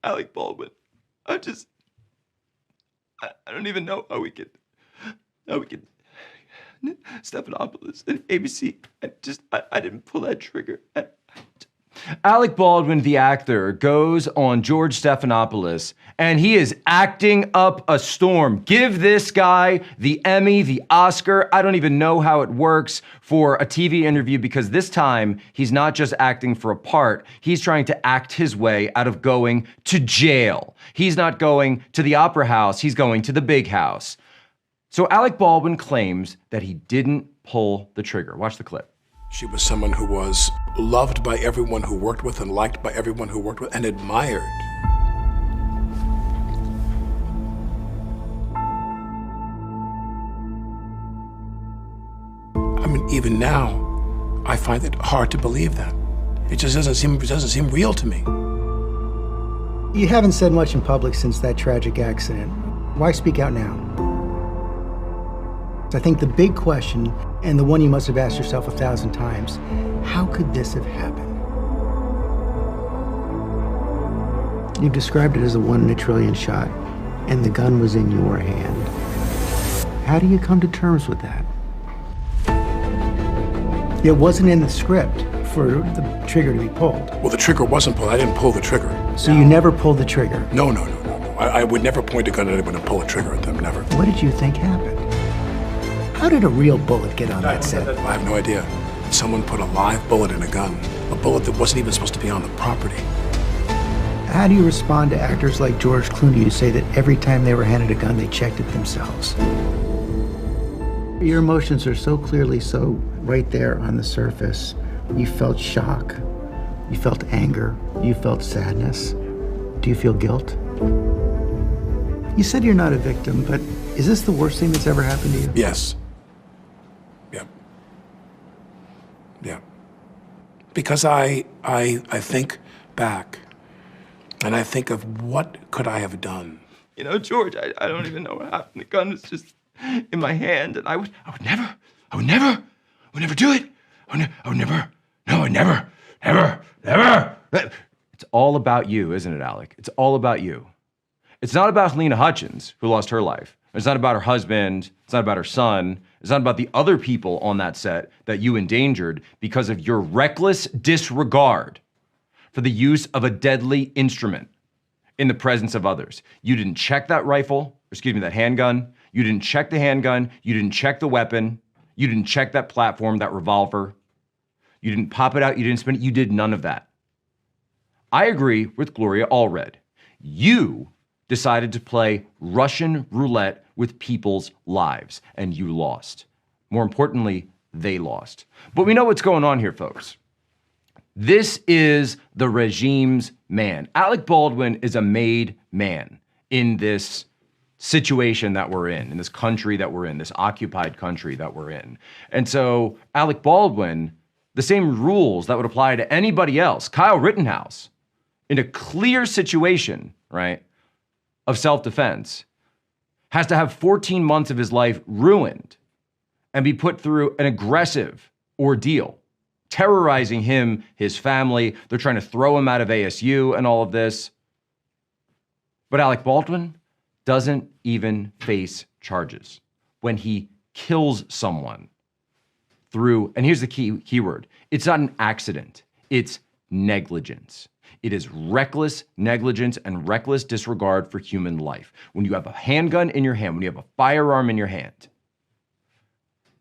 Alec Baldwin. I don't even know how we could STEPHANOPOULOS and ABC. I didn't pull that trigger. Alec Baldwin, the actor, goes on George Stephanopoulos, and he is acting up a storm. Give this guy the Emmy, the Oscar. I don't even know how it works for a TV interview, because this time he's not just acting for a part. He's trying to act his way out of going to jail. He's not going to the opera house. He's going to the big house. So Alec Baldwin claims that he didn't pull the trigger. Watch the clip. She was someone who was loved by everyone who worked with and liked by everyone who worked with and admired. I mean, even now, I find it hard to believe that. It just doesn't seem real to me. You haven't said much in public since that tragic accident. Why speak out now? I think the big question, and the one you must have asked yourself 1,000 times, how could this have happened? You've described it as a 1 in a trillion shot, and the gun was in your hand. How do you come to terms with that? It wasn't in the script for the trigger to be pulled. Well, the trigger wasn't pulled. I didn't pull the trigger. So you never pulled the trigger? No. I would never point a gun at anyone and pull a trigger at them, never. What did you think happened? How did a real bullet get on that set? I have no idea. Someone put a live bullet in a gun, a bullet that wasn't even supposed to be on the property. How do you respond to actors like George Clooney who say that every time they were handed a gun, they checked it themselves? Your emotions are so clearly so right there on the surface. You felt shock, you felt anger, you felt sadness. Do you feel guilt? You said you're not a victim, but is this the worst thing that's ever happened to you? Yes. Yeah. Because I think back, and I think of what could I have done. You know, George, I don't even know what happened. The gun was just in my hand, and I would never do it. Never. It's all about you, isn't it, Alec? It's all about you. It's not about Helena Hutchins, who lost her life. It's not about her husband. It's not about her son. It's not about the other people on that set that you endangered because of your reckless disregard for the use of a deadly instrument in the presence of others. You didn't check that that handgun. You didn't check the handgun. You didn't check the weapon. You didn't check that platform, that revolver. You didn't pop it out. You didn't spin it. You did none of that. I agree with Gloria Allred. You decided to play Russian roulette with people's lives, and you lost. More importantly, they lost. But we know what's going on here, folks. This is the regime's man. Alec Baldwin is a made man in this situation that we're in this country that we're in, this occupied country that we're in. And so Alec Baldwin, the same rules that would apply to anybody else, Kyle Rittenhouse, in a clear situation, right, of self-defense, has to have 14 months of his life ruined and be put through an aggressive ordeal, terrorizing him, his family. They're trying to throw him out of ASU and all of this. But Alec Baldwin doesn't even face charges when he kills someone through, and here's the key word, it's not an accident, it's negligence. It is reckless negligence and reckless disregard for human life. When you have a handgun in your hand, when you have a firearm in your hand,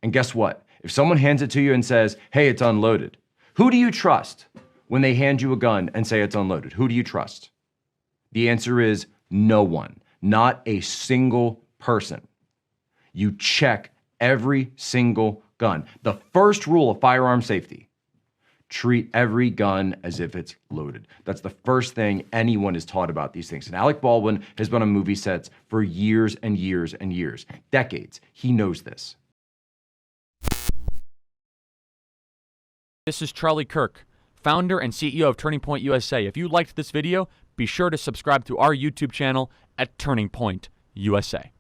and guess what? If someone hands it to you and says, hey, it's unloaded, who do you trust when they hand you a gun and say it's unloaded? Who do you trust? The answer is no one, not a single person. You check every single gun. The first rule of firearm safety: treat every gun as if it's loaded. That's the first thing anyone is taught about these things. And Alec Baldwin has been on movie sets for years and years and years, decades. He knows this. This is Charlie Kirk, founder and CEO of Turning Point USA. If you liked this video, be sure to subscribe to our YouTube channel at Turning Point USA.